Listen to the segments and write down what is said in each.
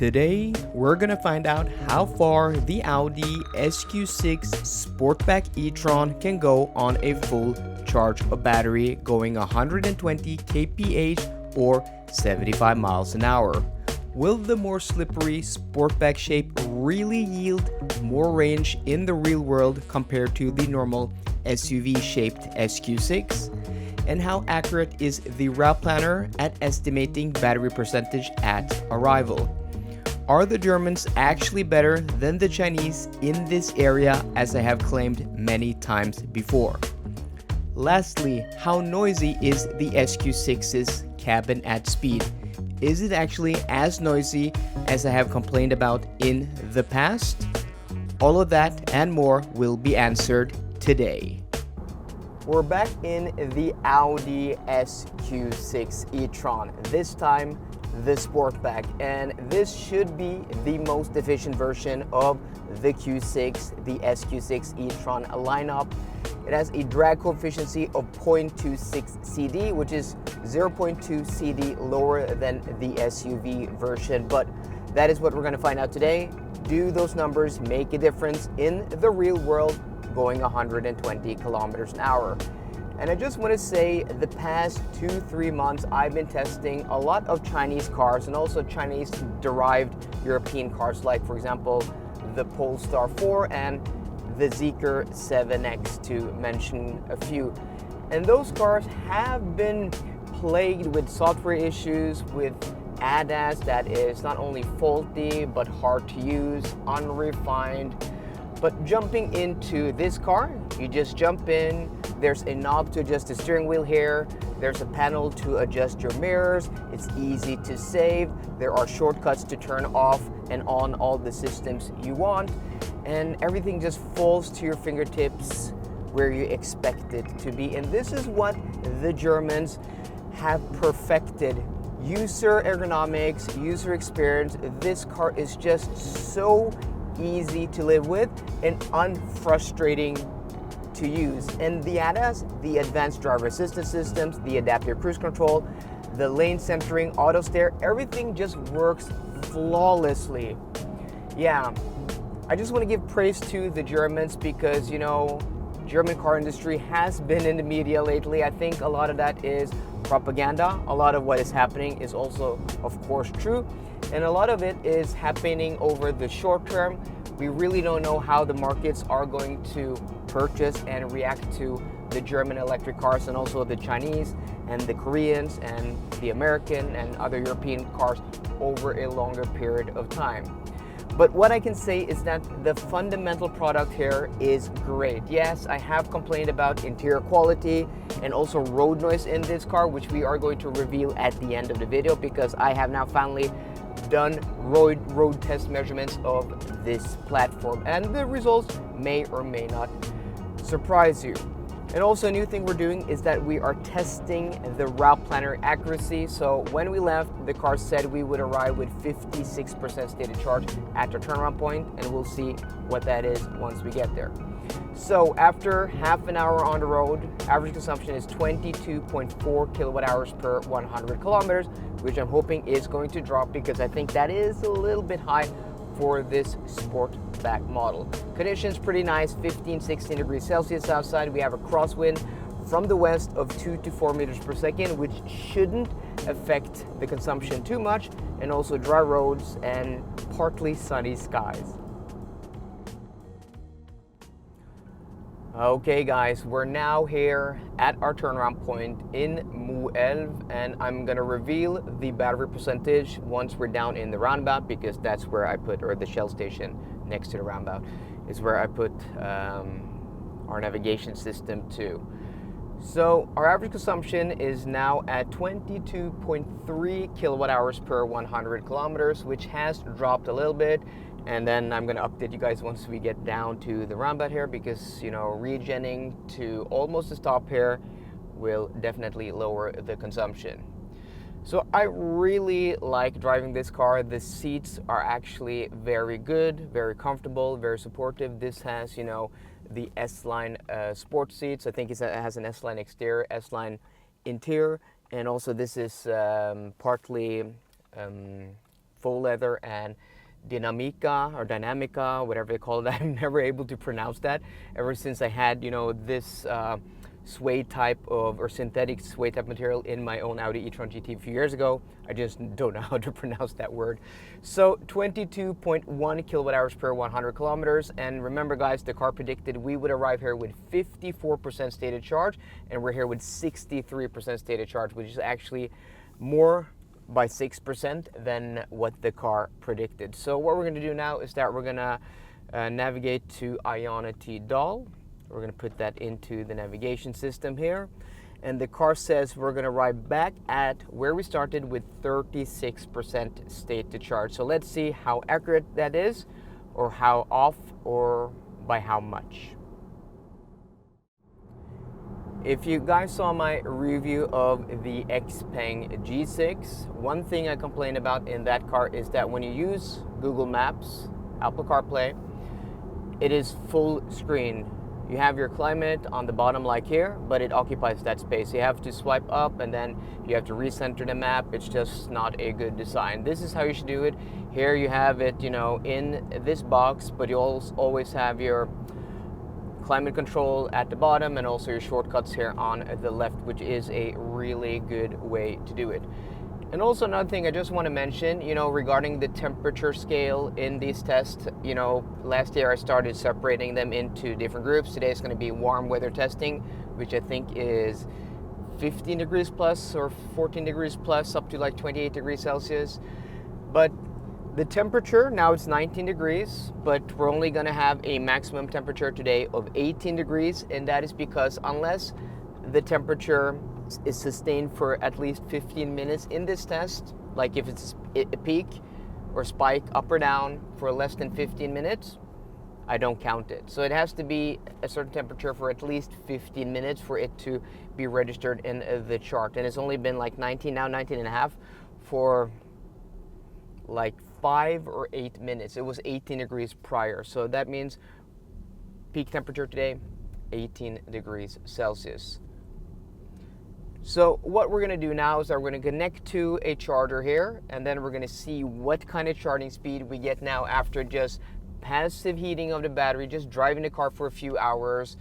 Today, we're gonna find out how far the Audi SQ6 Sportback E-Tron can go on a full charge of battery going 120 kph or 75 miles an hour. Will the more slippery Sportback shape really yield more range in the real world compared to the normal SUV-shaped SQ6? And how accurate is the route planner at estimating battery percentage at arrival? Are the Germans actually better than the Chinese in this area, as I have claimed many times before? Lastly, how noisy is the SQ6's cabin at speed? Is it actually as noisy as I have complained about in the past? All of that and more will be answered today. We're back in the Audi SQ6 E-Tron, this time the Sportback, and this should be the most efficient version of the Q6, the SQ6 E-Tron lineup. It has a drag coefficient of 0.26 CD, which is 0.2 CD lower than the SUV version, but that is what we're going to find out today. Do those numbers make a difference in the real world going 120 kilometers an hour? And I just want to say the past 2-3 months I've been testing a lot of Chinese cars and also Chinese derived European cars, like for example the Polestar 4 and the Zeekr 7X, to mention a few. And those cars have been plagued with software issues, with ADAS that is not only faulty but hard to use, unrefined. But jumping into this car, you just jump in, there's a knob to adjust the steering wheel here, there's a panel to adjust your mirrors, it's easy to save, there are shortcuts to turn off and on all the systems you want, and everything just falls to your fingertips where you expect it to be. And this is what the Germans have perfected. User ergonomics, user experience. This car is just so easy to live with and unfrustrating to use. And the ADAS, the advanced driver assistance systems, the adaptive cruise control, the lane centering, auto steer, everything just works flawlessly. Yeah, I just want to give praise to the Germans because, you know, German car industry has been in the media lately. I think a lot of that is propaganda. A lot of what is happening is also, of course, true. And a lot of it is happening over the short term. We really don't know how the markets are going to purchase and react to the German electric cars and also the Chinese and the Koreans and the American and other European cars over a longer period of time. But what I can say is that the fundamental product here is great. Yes, I have complained about interior quality and also road noise in this car, which we are going to reveal at the end of the video because I have now finally done road test measurements of this platform, and the results may or may not surprise you. And also a new thing we're doing is that we are testing the route planner accuracy. So when we left, the car said we would arrive with 56% stated charge at the turnaround point, and we'll see what that is once we get there. So after half an hour on the road, average consumption is 22.4 kilowatt hours per 100 kilometers, which I'm hoping is going to drop because I think that is a little bit high for this Sportback model. Conditions pretty nice, 15-16 degrees Celsius outside. We have a crosswind from the west of 2 to 4 meters per second, which shouldn't affect the consumption too much, and also dry roads and partly sunny skies. Okay guys, we're now here at our turnaround point in Moelv, and I'm gonna reveal the battery percentage once we're down in the roundabout, because that's where I put, or the Shell station next to the roundabout is where I put our navigation system too. So our average consumption is now at 22.3 kilowatt hours per 100 kilometers, which has dropped a little bit. And then I'm gonna update you guys once we get down to the roundabout here, because, you know, regenning to almost a stop here will definitely lower the consumption. So I really like driving this car. The seats are actually very good, very comfortable, very supportive. This has, you know, the S-Line sport seats. I think it has an S-Line exterior, S-Line interior, and also this is partly faux leather and Dynamica, whatever they call it. I'm never able to pronounce that ever since I had, you know, this suede type of, or synthetic suede type material in my own Audi E-Tron GT a few years ago. I just don't know how to pronounce that word. So 22.1 kilowatt hours per 100 kilometers. And remember guys, the car predicted we would arrive here with 54% stated charge, and we're here with 63% stated charge, which is actually more by 6% than what the car predicted. So what we're going to do now is that we're going to navigate to Ionity DAL. We're going to put that into the navigation system here, and the car says we're going to arrive back at where we started with 36% state to charge. So let's see how accurate that is, or how off, or by how much. If you guys saw my review of the Xpeng G6, one thing I complain about in that car is that when you use Google Maps, Apple CarPlay, it is full screen. You have your climate on the bottom like here, but it occupies that space. You have to swipe up and then you have to recenter the map. It's just not a good design. This is how you should do it. Here you have it, you know, in this box, but you always have your climate control at the bottom and also your shortcuts here on the left, which is a really good way to do it. And also another thing I just want to mention, you know, regarding the temperature scale in these tests, you know, last year I started separating them into different groups. Today it's going to be warm weather testing, which I think is 15 degrees plus or 14 degrees plus up to like 28 degrees Celsius. But the temperature, now it's 19 degrees, but we're only going to have a maximum temperature today of 18 degrees. And that is because unless the temperature is sustained for at least 15 minutes in this test, like if it's a peak or spike up or down for less than 15 minutes, I don't count it. So it has to be a certain temperature for at least 15 minutes for it to be registered in the chart. And it's only been like 19, now 19 and a half for like 5 or 8 minutes. It was 18 degrees prior. So that means peak temperature today, 18 degrees Celsius. So what we're going to do now is that we're going to connect to a charger here, and then we're going to see what kind of charging speed we get now after just passive heating of the battery, just driving the car for a few hours.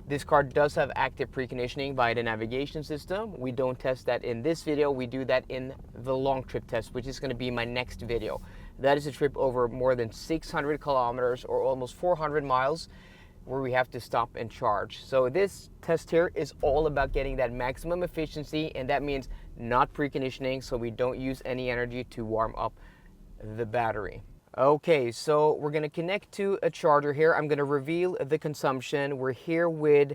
This car does have active preconditioning via the navigation system. We don't test that in this video. We do that in the long trip test, which is going to be my next video. That is a trip over more than 600 kilometers or almost 400 miles where we have to stop and charge. So this test here is all about getting that maximum efficiency, and that means not preconditioning, so we don't use any energy to warm up the battery. Okay, so we're going to connect to a charger here. I'm going to reveal the consumption. We're here with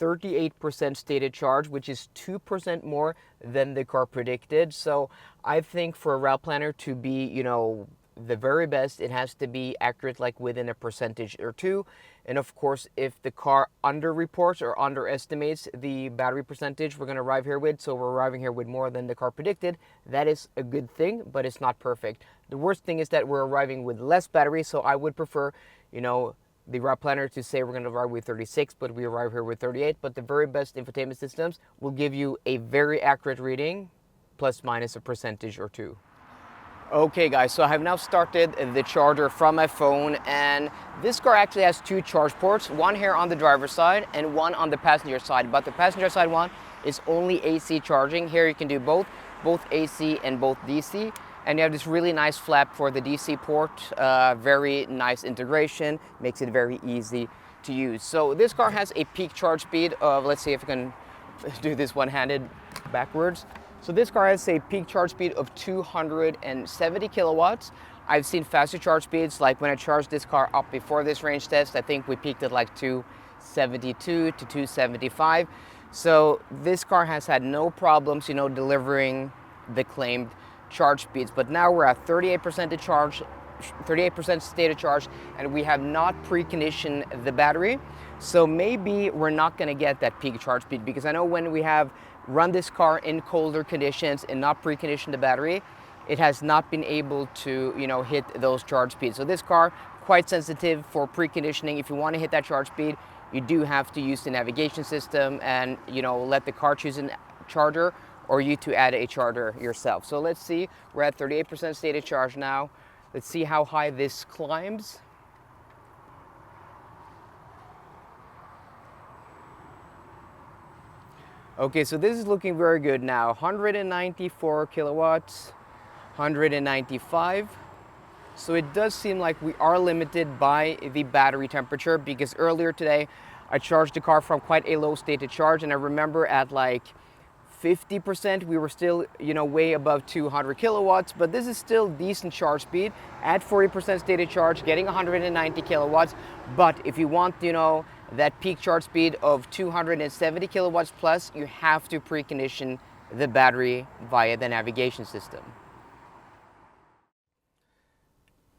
38% stated charge, which is 2% more than the car predicted. So I think for a route planner to be, you know, the very best, it has to be accurate, like within a percentage or two. And of course, if the car underreports or underestimates the battery percentage we're going to arrive here with, so we're arriving here with more than the car predicted, that is a good thing, but it's not perfect. The worst thing is that we're arriving with less battery, so I would prefer, you know, the route planner to say we're going to arrive with 36, but we arrive here with 38. But the very best infotainment systems will give you a very accurate reading, plus minus a percentage or two. Okay guys, so I have now started the charger from my phone, and this car actually has two charge ports, one here on the driver's side and one on the passenger side, but the passenger side one is only AC charging. Here you can do both AC and both DC, and you have this really nice flap for the DC port, very nice integration, makes it very easy to use. So this car has a peak charge speed of, let's see if I can do this one-handed backwards. So this car has a peak charge speed of 270 kilowatts. I've seen faster charge speeds, like when I charged this car up before this range test, I think we peaked at like 272 to 275. So this car has had no problems, you know, delivering the claimed charge speeds. But now we're at 38% to charge, 38% state of charge, and we have not preconditioned the battery. So maybe we're not going to get that peak charge speed, because I know when we have run this car in colder conditions and not preconditioned the battery, it has not been able to, you know, hit those charge speeds. So this car, quite sensitive for preconditioning. If you want to hit that charge speed, you do have to use the navigation system and, you know, let the car choose a charger, or you to add a charger yourself. So let's see, we're at 38% stated charge now. Let's see how high this climbs. Okay, so this is looking very good now. 194 kilowatts, 195. So it does seem like we are limited by the battery temperature, because earlier today I charged the car from quite a low stated charge, and I remember at like 50% we were still, way above 200 kilowatts, but this is still decent charge speed at 40% stated charge, getting 190 kilowatts. But if you want, that peak charge speed of 270 kilowatts plus, you have to precondition the battery via the navigation system.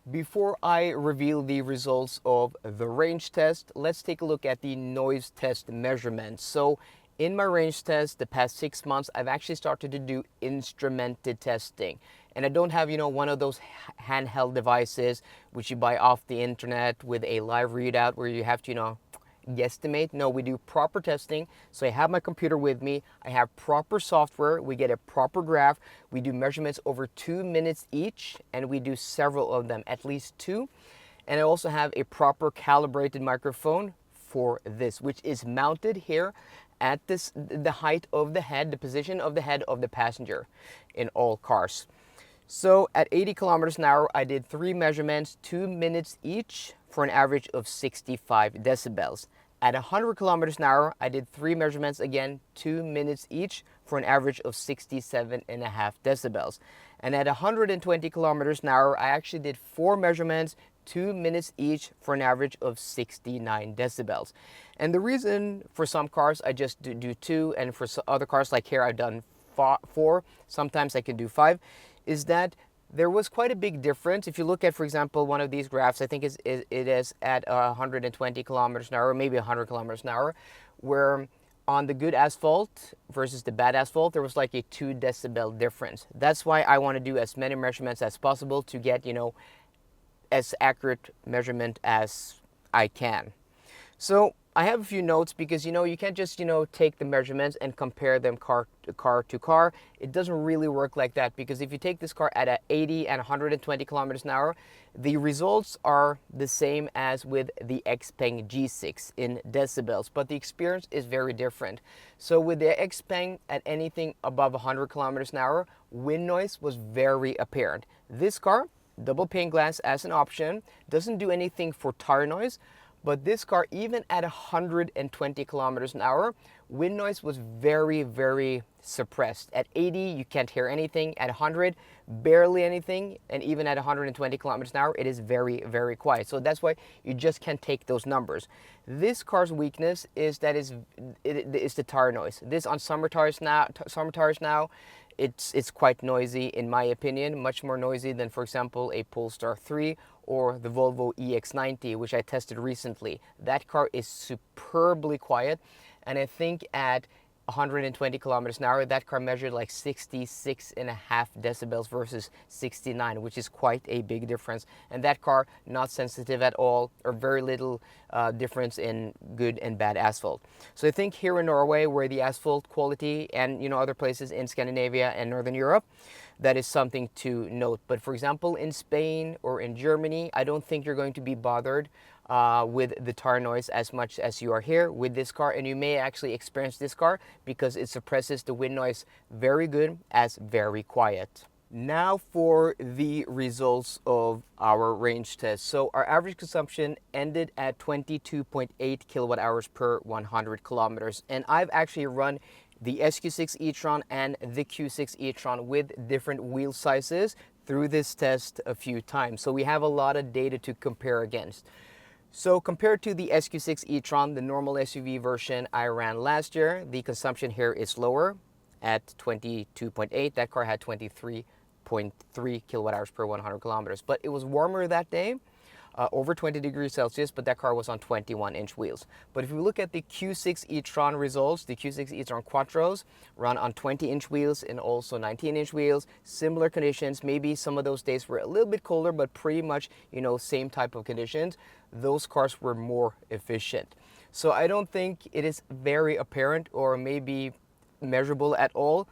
Before I reveal the results of the range test, let's take a look at the noise test measurements. So in my range test, the past 6 months, I've actually started to do instrumented testing. And I don't have, one of those handheld devices which you buy off the internet with a live readout where you have to, guesstimate. No, we do proper testing. So I have my computer with me, I have proper software, we get a proper graph, we do measurements over 2 minutes each, and we do several of them, at least 2. And I also have a proper calibrated microphone for this, which is mounted here at the height of the head, the position of the head of the passenger in all cars. So at 80 kilometers an hour, I did 3 measurements, 2 minutes each, for an average of 65 decibels. At 100 kilometers an hour, I did 3 measurements, again, 2 minutes each, for an average of 67.5 decibels. And at 120 kilometers an hour, I actually did 4 measurements, 2 minutes each, for an average of 69 decibels. And the reason for some cars I just do 2, and for other cars like here I've done 4, sometimes I can do 5, is that there was quite a big difference. If you look at, for example, one of these graphs, I think it is at 120 kilometers an hour, maybe 100 kilometers an hour, where on the good asphalt versus the bad asphalt, there was like a 2 decibel difference. That's why I want to do as many measurements as possible to get, as accurate measurement as I can. So I have a few notes, because you can't just take the measurements and compare them car to car. It doesn't really work like that, because if you take this car at 80 and 120 kilometers an hour, the results are the same as with the Xpeng G6 in decibels, but the experience is very different. So with the Xpeng at anything above 100 kilometers an hour, wind noise was very apparent. This car, double pane glass as an option, doesn't do anything for tire noise. But this car, even at 120 kilometers an hour, wind noise was very, very suppressed. At 80, you can't hear anything. At 100, barely anything. And even at 120 kilometers an hour, it is very, very quiet. So that's why you just can't take those numbers. This car's weakness is that it's the tire noise. This on summer tires now, it's quite noisy, in my opinion, much more noisy than, for example, a Polestar 3 or the Volvo EX90, which I tested recently. That car is superbly quiet, and I think at 120 kilometers an hour, that car measured like 66.5 decibels versus 69, which is quite a big difference. And that car, not sensitive at all, or very little difference in good and bad asphalt. So I think here in Norway, where the asphalt quality, and other places in Scandinavia and Northern Europe, that is something to note. But for example, in Spain or in Germany, I don't think you're going to be bothered with the tire noise as much as you are here with this car, and you may actually experience this car because it suppresses the wind noise very good as very quiet. Now for the results of our range test. So our average consumption ended at 22.8 kilowatt hours per 100 kilometers, and I've actually run the SQ6 E-Tron and the Q6 E-Tron with different wheel sizes through this test a few times, so we have a lot of data to compare against. So compared to the SQ6 E-Tron, the normal SUV version I ran last year, the consumption here is lower at 22.8. That car had 23.3 kilowatt hours per 100 kilometers. But it was warmer that day, over 20 degrees Celsius, but that car was on 21-inch wheels. But if we look at the Q6 E-Tron results, the Q6 E-Tron Quattros run on 20-inch wheels and also 19-inch wheels, similar conditions. Maybe some of those days were a little bit colder, but pretty much, same type of conditions. Those cars were more efficient. So I don't think it is very apparent or maybe measurable at all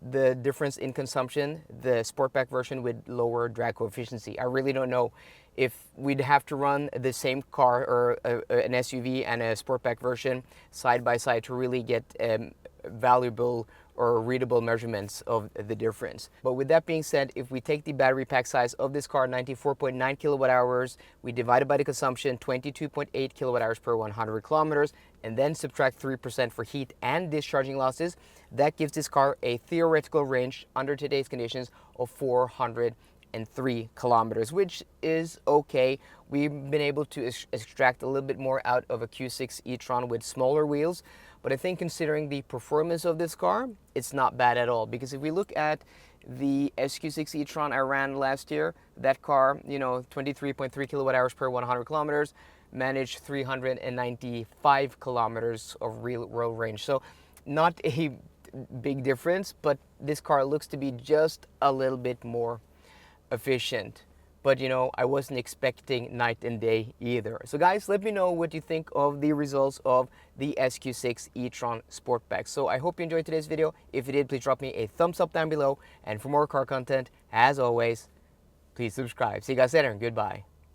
the difference in consumption, the Sportback version with lower drag coefficient. I really don't know if we'd have to run the same car or an SUV and a Sportback version side by side to really get valuable or readable measurements of the difference. But with that being said, if we take the battery pack size of this car, 94.9 kilowatt hours, we divide it by the consumption, 22.8 kilowatt hours per 100 kilometers, and then subtract 3% for heat and discharging losses, that gives this car a theoretical range under today's conditions of 403 kilometers, which is okay. We've been able to extract a little bit more out of a Q6 E-Tron with smaller wheels, but I think considering the performance of this car, it's not bad at all. Because if we look at the SQ6 E-Tron I ran last year, that car, 23.3 kilowatt hours per 100 kilometers, managed 395 kilometers of real road range. So not a big difference, but this car looks to be just a little bit more efficient. But I wasn't expecting night and day either. So guys, let me know what you think of the results of the SQ6 E-Tron Sportback. So I hope you enjoyed today's video. If you did, please drop me a thumbs up down below. And for more car content, as always, please subscribe. See you guys later and goodbye.